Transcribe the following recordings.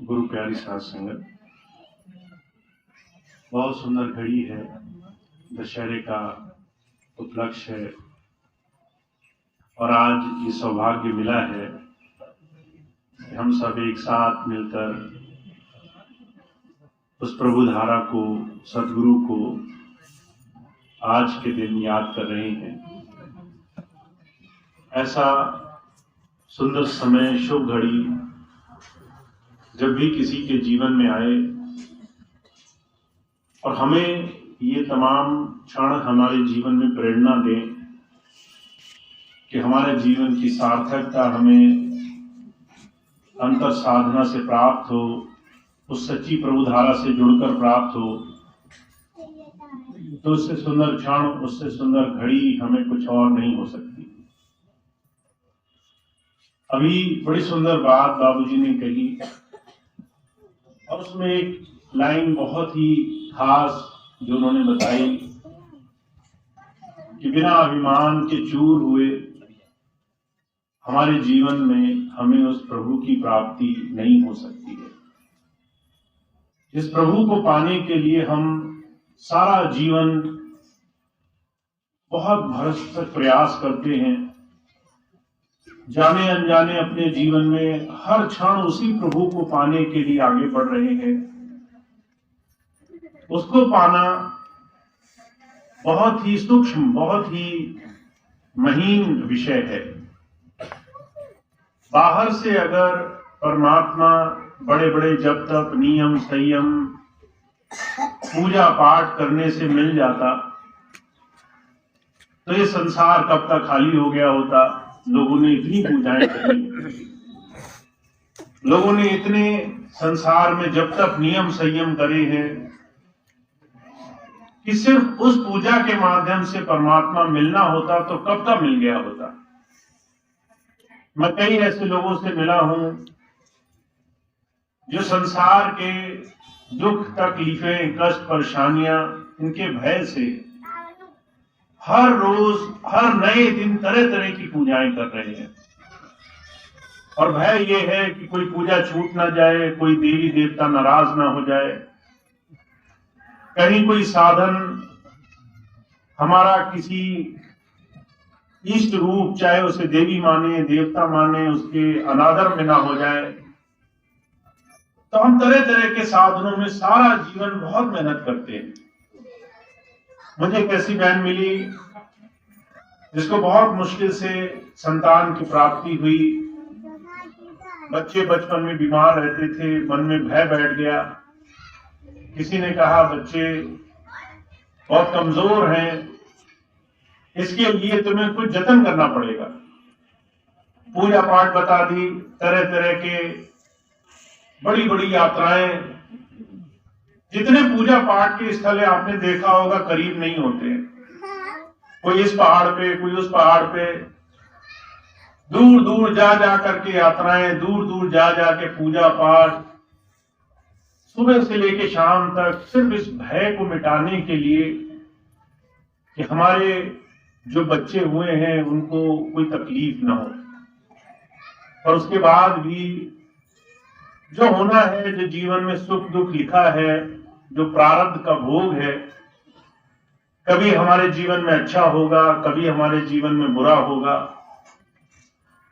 गुरु प्यारी साध संगत, बहुत सुंदर घड़ी है। दशहरे का उपलक्ष्य है और आज ये सौभाग्य मिला है कि हम सब एक साथ मिलकर उस प्रभु धारा को, सदगुरु को आज के दिन याद कर रहे हैं। ऐसा सुंदर समय, शुभ घड़ी जब भी किसी के जीवन में आए और हमें ये तमाम क्षण हमारे जीवन में प्रेरणा दें कि हमारे जीवन की सार्थकता हमें अंतर साधना से प्राप्त हो, उस सच्ची प्रभु धारा से जुड़कर प्राप्त हो, तो उससे सुंदर क्षण, उससे सुंदर घड़ी हमें कुछ और नहीं हो सकती। अभी बड़ी सुंदर बात बाबूजी ने कही और उसमें एक लाइन बहुत ही खास जो उन्होंने बताई कि बिना अभिमान के चूर हुए हमारे जीवन में हमें उस प्रभु की प्राप्ति नहीं हो सकती है। जिस प्रभु को पाने के लिए हम सारा जीवन बहुत भरसक प्रयास करते हैं, जाने अनजाने अपने जीवन में हर क्षण उसी प्रभु को पाने के लिए आगे बढ़ रहे हैं, उसको पाना बहुत ही सूक्ष्म, बहुत ही महीन विषय है। बाहर से अगर परमात्मा बड़े बड़े जप तप, नियम, संयम, पूजा पाठ करने से मिल जाता तो ये संसार कब तक खाली हो गया होता। लोगों ने इतनी पूजाएं करी, लोगों ने इतने संसार में जब तक नियम संयम करे हैं कि सिर्फ उस पूजा के माध्यम से परमात्मा मिलना होता तो कब का मिल गया होता। मैं कई ऐसे लोगों से मिला हूं जो संसार के दुख, तकलीफें, कष्ट, परेशानियां, इनके भय से हर रोज, हर नए दिन तरह तरह की पूजाएं कर रहे हैं। और भय ये है कि कोई पूजा छूट ना जाए, कोई देवी देवता नाराज ना हो जाए, कहीं कोई साधन हमारा किसी इष्ट रूप, चाहे उसे देवी माने, देवता माने, उसके अनादर में ना हो जाए। तो हम तरह तरह के साधनों में सारा जीवन बहुत मेहनत करते हैं। मुझे एक ऐसी बहन मिली जिसको बहुत मुश्किल से संतान की प्राप्ति हुई। बच्चे बचपन में बीमार रहते थे, मन में भय बैठ गया। किसी ने कहा बच्चे बहुत कमजोर हैं, इसके लिए तुम्हें कुछ जतन करना पड़ेगा। पूजा पाठ बता दी, तरह तरह के बड़ी बड़ी यात्राएं। जितने पूजा पाठ के स्थल आपने देखा होगा करीब नहीं होते। कोई इस पहाड़ पे, कोई उस पहाड़ पे, दूर दूर जा जा करके यात्राएं, दूर दूर जा जा के पूजा पाठ, सुबह से लेके शाम तक, सिर्फ इस भय को मिटाने के लिए कि हमारे जो बच्चे हुए हैं उनको कोई तकलीफ ना हो। और उसके बाद भी जो होना है, जो जीवन में सुख दुख लिखा है, जो प्रारब्ध का भोग है, कभी हमारे जीवन में अच्छा होगा, कभी हमारे जीवन में बुरा होगा।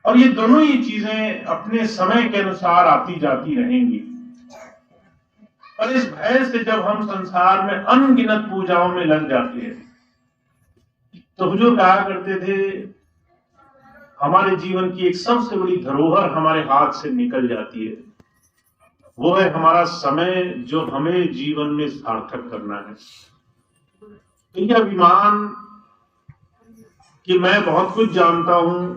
और ये दोनों ही चीजें अपने समय के अनुसार आती जाती रहेंगी। और इस भय से जब हम संसार में अनगिनत पूजाओं में लग जाते हैं, तो हुजूर कहा करते थे हमारे जीवन की एक सबसे बड़ी धरोहर हमारे हाथ से निकल जाती है, वो है हमारा समय, जो हमें जीवन में सार्थक करना है। तो यह अभिमान कि मैं बहुत कुछ जानता हूं,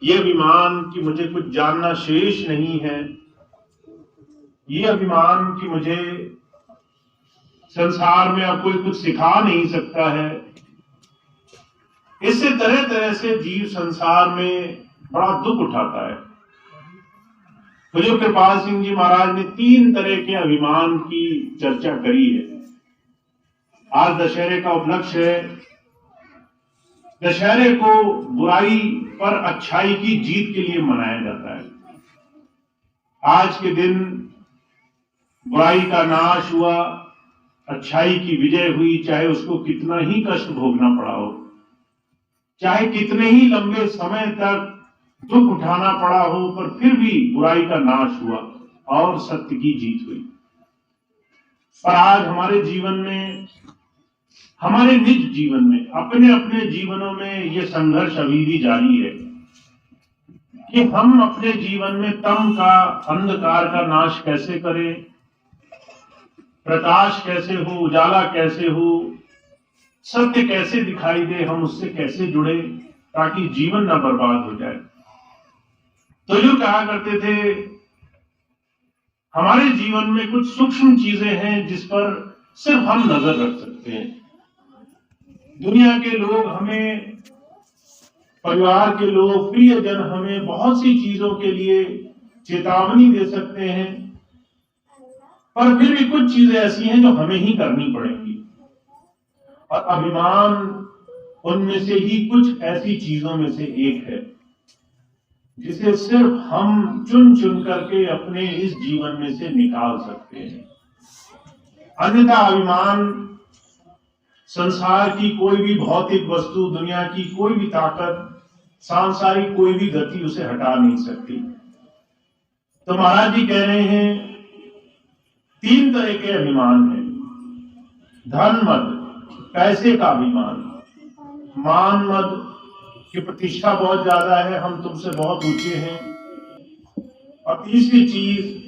ये अभिमान कि मुझे कुछ जानना शेष नहीं है, ये अभिमान कि मुझे संसार में अब कोई कुछ सिखा नहीं सकता है। इससे तरह तरह से जीव संसार में बड़ा दुख उठाता है। पूज्य कृपाल सिंह जी महाराज ने 3 तरह के अभिमान की चर्चा करी है। आज दशहरे का उपलक्ष्य है। दशहरे को बुराई पर अच्छाई की जीत के लिए मनाया जाता है। आज के दिन बुराई का नाश हुआ, अच्छाई की विजय हुई, चाहे उसको कितना ही कष्ट भोगना पड़ा हो, चाहे कितने ही लंबे समय तक दुख उठाना पड़ा हो, पर फिर भी बुराई का नाश हुआ और सत्य की जीत हुई। पर आज हमारे जीवन में, हमारे निज जीवन में, अपने अपने जीवनों में ये संघर्ष अभी भी जारी है कि हम अपने जीवन में तम का, अंधकार का नाश कैसे करें, प्रकाश कैसे हो, उजाला कैसे हो, सत्य कैसे दिखाई दे, हम उससे कैसे जुड़े ताकि जीवन न बर्बाद हो जाए। तो जो कहा करते थे, हमारे जीवन में कुछ सूक्ष्म चीजें हैं जिस पर सिर्फ हम नजर रख सकते हैं। दुनिया के लोग हमें, परिवार के लोग, प्रियजन हमें बहुत सी चीजों के लिए चेतावनी दे सकते हैं, पर फिर भी कुछ चीजें ऐसी हैं जो हमें ही करनी पड़ेंगी। और अभिमान उनमें से ही कुछ ऐसी चीजों में से एक है जिसे सिर्फ हम चुन चुन करके अपने इस जीवन में से निकाल सकते हैं। अन्यथा अभिमान संसार की कोई भी भौतिक वस्तु, दुनिया की कोई भी ताकत, सांसारिक कोई भी गति उसे हटा नहीं सकती। तो महाराज जी कह रहे हैं 3 तरह के अभिमान हैं। धन मद, पैसे का अभिमान, मान मद की प्रतिष्ठा बहुत ज्यादा है, हम तुमसे बहुत ऊंचे हैं, और तीसरी चीज